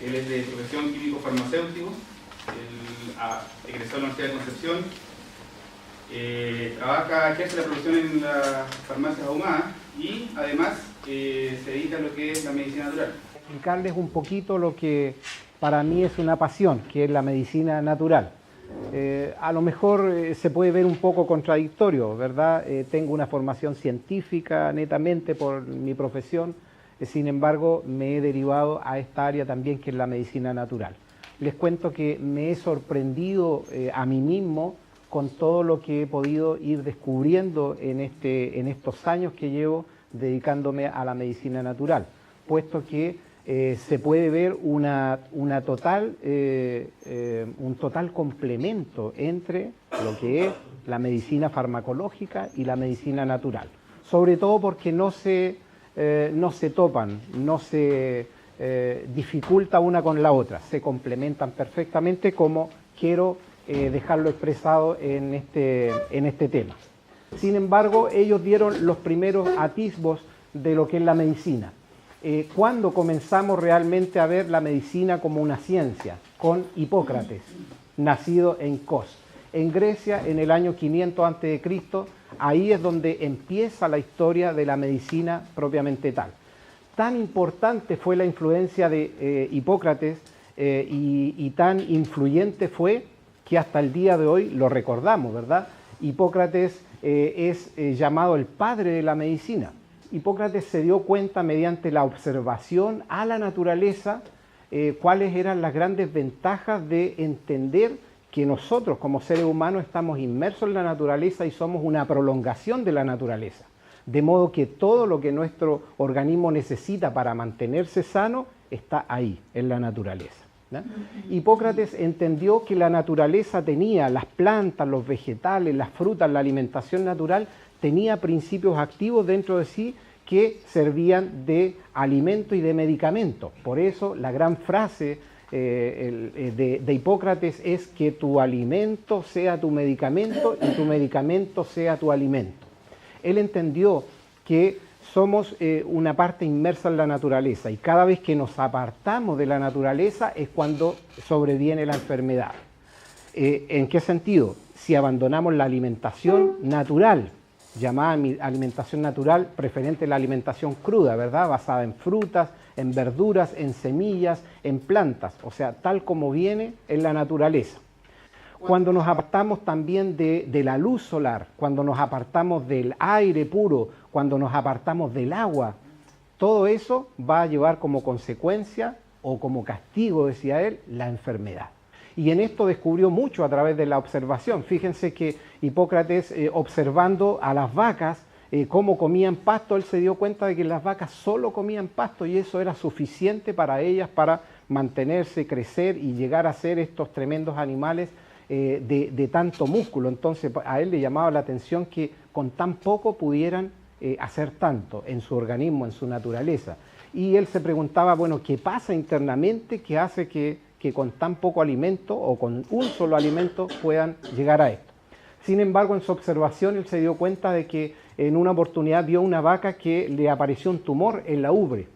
Él es de profesión químico farmacéutico, egresó de la Universidad de Concepción, ejerce la profesión en las farmacias ahumadas y además se dedica a lo que es la medicina natural. Explicarles un poquito lo que para mí es una pasión, que es la medicina natural. A lo mejor se puede ver un poco contradictorio, ¿verdad? Tengo una formación científica netamente por mi profesión, sin embargo me he derivado a esta área también que es la medicina natural. Les cuento que me he sorprendido a mí mismo con todo lo que he podido ir descubriendo en estos años que llevo dedicándome a la medicina natural, puesto que se puede ver un total complemento entre lo que es la medicina farmacológica y la medicina natural, sobre todo porque no se topan, no se dificulta una con la otra, se complementan perfectamente, como quiero dejarlo expresado en este tema. Sin embargo, ellos dieron los primeros atisbos de lo que es la medicina. Cuando comenzamos realmente a ver la medicina como una ciencia, con Hipócrates, nacido en Kos, en Grecia, en el año 500 a.C., ahí es donde empieza la historia de la medicina propiamente tal. Tan importante fue la influencia de Hipócrates y tan influyente fue que hasta el día de hoy lo recordamos, ¿verdad? Hipócrates es llamado el padre de la medicina. Hipócrates se dio cuenta mediante la observación a la naturaleza cuáles eran las grandes ventajas de entender que nosotros como seres humanos estamos inmersos en la naturaleza y somos una prolongación de la naturaleza. De modo que todo lo que nuestro organismo necesita para mantenerse sano está ahí, en la naturaleza, ¿no? Hipócrates entendió que la naturaleza tenía, las plantas, los vegetales, las frutas, la alimentación natural, tenía principios activos dentro de sí que servían de alimento y de medicamento. Por eso la gran frase de Hipócrates es que tu alimento sea tu medicamento y tu medicamento sea tu alimento. Él entendió que somos una parte inmersa en la naturaleza y cada vez que nos apartamos de la naturaleza es cuando sobreviene la enfermedad. ¿En qué sentido? Si abandonamos la alimentación natural, llamada alimentación natural, preferente la alimentación cruda, ¿verdad? Basada en frutas, en verduras, en semillas, en plantas, o sea, tal como viene en la naturaleza. Cuando nos apartamos también de la luz solar, cuando nos apartamos del aire puro, cuando nos apartamos del agua, todo eso va a llevar como consecuencia o como castigo, decía él, la enfermedad. Y en esto descubrió mucho a través de la observación. Fíjense que Hipócrates, observando a las vacas, cómo comían pasto, él se dio cuenta de que las vacas solo comían pasto y eso era suficiente para ellas para mantenerse, crecer y llegar a ser estos tremendos animales de tanto músculo. Entonces a él le llamaba la atención que con tan poco pudieran hacer tanto en su organismo, en su naturaleza. Y él se preguntaba, bueno, ¿qué pasa internamente que hace que con tan poco alimento o con un solo alimento puedan llegar a esto? Sin embargo, en su observación él se dio cuenta de que en una oportunidad vio una vaca que le apareció un tumor en la ubre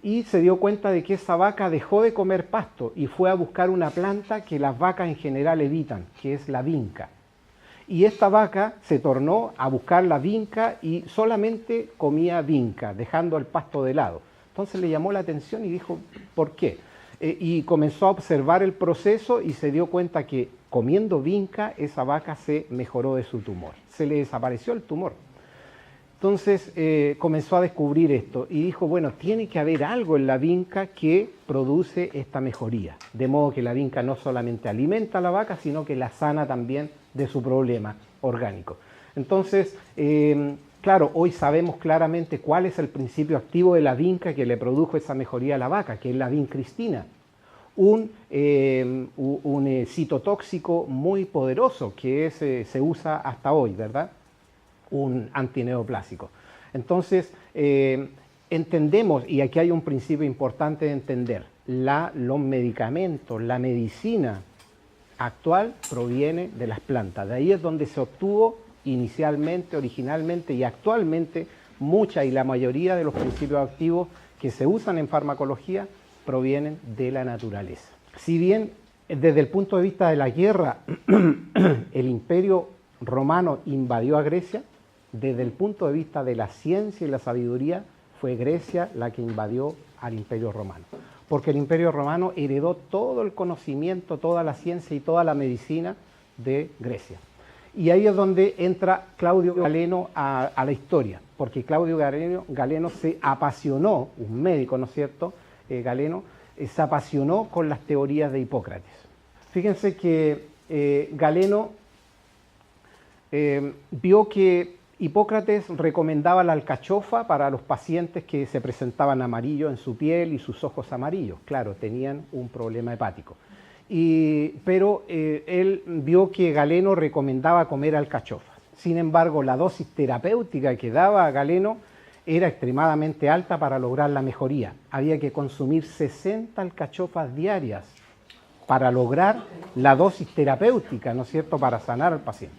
y se dio cuenta de que esa vaca dejó de comer pasto y fue a buscar una planta que las vacas en general evitan, que es la vinca. Y esta vaca se tornó a buscar la vinca y solamente comía vinca, dejando el pasto de lado. Entonces le llamó la atención y dijo, ¿por qué? Y comenzó a observar el proceso y se dio cuenta que comiendo vinca esa vaca se mejoró de su tumor, se le desapareció el tumor. Entonces comenzó a descubrir esto y dijo, bueno, tiene que haber algo en la vinca que produce esta mejoría, de modo que la vinca no solamente alimenta a la vaca, sino que la sana también de su problema orgánico. Entonces, claro, hoy sabemos claramente cuál es el principio activo de la vinca que le produjo esa mejoría a la vaca, que es la vincristina, un citotóxico muy poderoso que se usa hasta hoy, ¿verdad? Un antineoplásico. Entonces, entendemos, y aquí hay un principio importante de entender, los medicamentos, la medicina actual proviene de las plantas. De ahí es donde se obtuvo inicialmente, originalmente y actualmente mucha y la mayoría de los principios activos que se usan en farmacología provienen de la naturaleza. Si bien desde el punto de vista de la guerra el Imperio Romano invadió a Grecia, desde el punto de vista de la ciencia y la sabiduría fue Grecia la que invadió al Imperio Romano, porque el Imperio Romano heredó todo el conocimiento, toda la ciencia y toda la medicina de Grecia. Y ahí es donde entra Claudio Galeno a la historia, porque Claudio Galeno se apasionó, un médico, ¿no es cierto?, Galeno, se apasionó con las teorías de Hipócrates. Fíjense que Galeno vio que Hipócrates recomendaba la alcachofa para los pacientes que se presentaban amarillos en su piel y sus ojos amarillos. Claro, tenían un problema hepático. Pero él vio que Galeno recomendaba comer alcachofas. Sin embargo, la dosis terapéutica que daba Galeno era extremadamente alta para lograr la mejoría. Había que consumir 60 alcachofas diarias para lograr la dosis terapéutica, ¿no es cierto?, para sanar al paciente.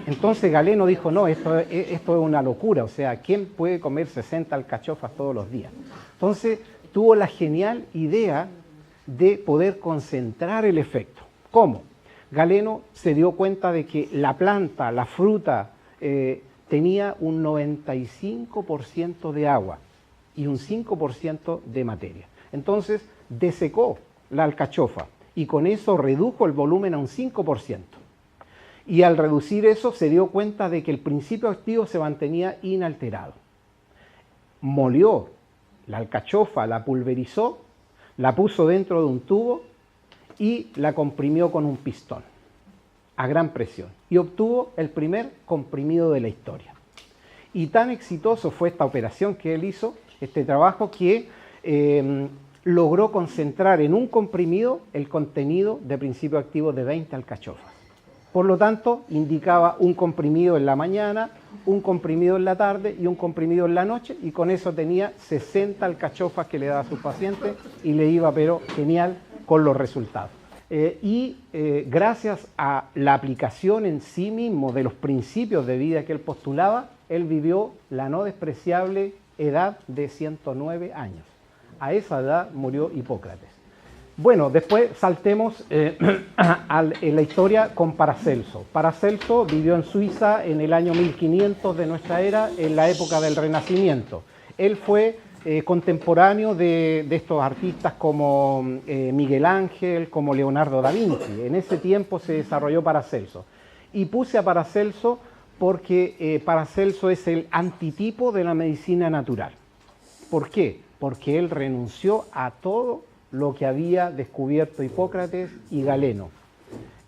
Entonces Galeno dijo, no, esto es una locura, o sea, ¿quién puede comer 60 alcachofas todos los días? Entonces tuvo la genial idea de poder concentrar el efecto. ¿Cómo? Galeno se dio cuenta de que la planta, la fruta, tenía un 95% de agua y un 5% de materia. Entonces desecó la alcachofa y con eso redujo el volumen a un 5%. Y al reducir eso se dio cuenta de que el principio activo se mantenía inalterado. Molió la alcachofa, la pulverizó, la puso dentro de un tubo y la comprimió con un pistón a gran presión y obtuvo el primer comprimido de la historia. Y tan exitoso fue esta operación que él hizo, este trabajo, que logró concentrar en un comprimido el contenido de principio activo de 20 alcachofas. Por lo tanto, indicaba un comprimido en la mañana, un comprimido en la tarde y un comprimido en la noche, y con eso tenía 60 alcachofas que le daba a sus pacientes y le iba pero genial con los resultados. Gracias a la aplicación en sí mismo de los principios de vida que él postulaba, él vivió la no despreciable edad de 109 años. A esa edad murió Hipócrates. Bueno, después saltemos en la historia con Paracelso. Paracelso vivió en Suiza en el año 1500 de nuestra era, en la época del Renacimiento. Él fue contemporáneo de estos artistas como Miguel Ángel, como Leonardo da Vinci. En ese tiempo se desarrolló Paracelso. Y puse a Paracelso porque Paracelso es el antitipo de la medicina natural. ¿Por qué? Porque él renunció a todo lo que había descubierto Hipócrates y Galeno.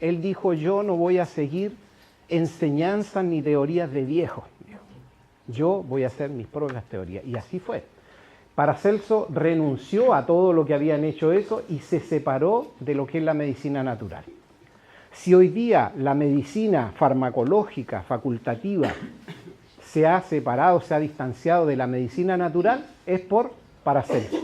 Él dijo, yo no voy a seguir enseñanzas ni teorías de viejos. Yo voy a hacer mis propias teorías. Y así fue. Paracelso renunció a todo lo que habían hecho eso y se separó de lo que es la medicina natural. Si hoy día la medicina farmacológica, facultativa, se ha separado, se ha distanciado de la medicina natural, es por Paracelso.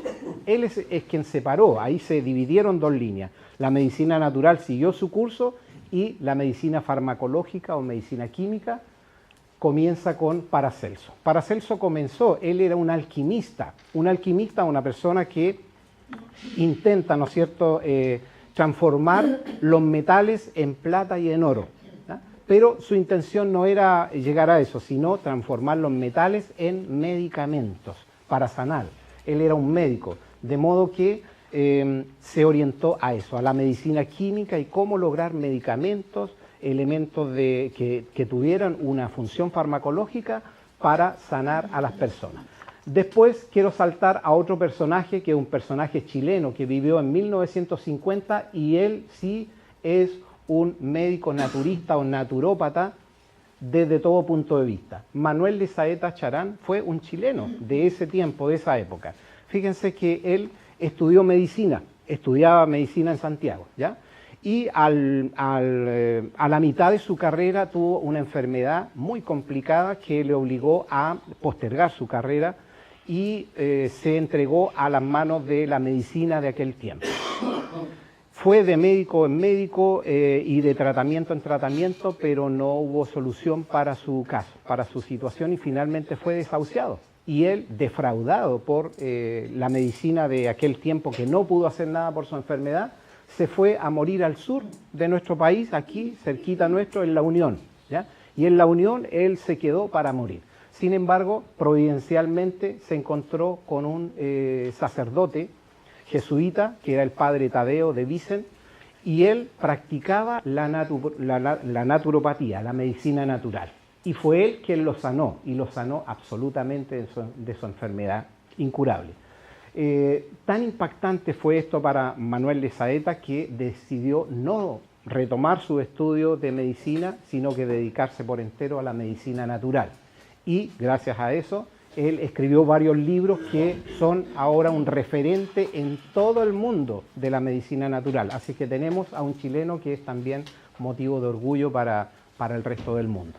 Él es quien separó, ahí se dividieron dos líneas. La medicina natural siguió su curso y la medicina farmacológica o medicina química comienza con Paracelso. Paracelso comenzó, él era un alquimista, una persona que intenta, ¿no es cierto?, transformar los metales en plata y en oro. ¿No? Pero su intención no era llegar a eso, sino transformar los metales en medicamentos para sanar. Él era un médico, de modo que se orientó a eso, a la medicina química y cómo lograr medicamentos, elementos que tuvieran una función farmacológica para sanar a las personas. Después quiero saltar a otro personaje, que es un personaje chileno que vivió en 1950 y él sí es un médico naturista o naturópata desde todo punto de vista. Manuel de Saeta Charán fue un chileno de ese tiempo, de esa época. Fíjense que él estudió medicina, estudiaba medicina en Santiago, ¿ya? Y a la mitad de su carrera tuvo una enfermedad muy complicada que le obligó a postergar su carrera y se entregó a las manos de la medicina de aquel tiempo. Fue de médico en médico y de tratamiento en tratamiento, pero no hubo solución para su caso, para su situación, y finalmente fue desahuciado. y él, defraudado por la medicina de aquel tiempo que no pudo hacer nada por su enfermedad, se fue a morir al sur de nuestro país, aquí cerquita nuestro, en La Unión, ¿ya? Y en La Unión él se quedó para morir. Sin embargo, providencialmente se encontró con un sacerdote jesuita, que era el padre Tadeo de Vicent, y él practicaba la naturopatía, la medicina natural. Y fue él quien lo sanó, y lo sanó absolutamente de su enfermedad incurable. Tan impactante fue esto para Manuel de Saeta que decidió no retomar su estudio de medicina, sino que dedicarse por entero a la medicina natural. Y gracias a eso, él escribió varios libros que son ahora un referente en todo el mundo de la medicina natural. Así que tenemos a un chileno que es también motivo de orgullo para el resto del mundo.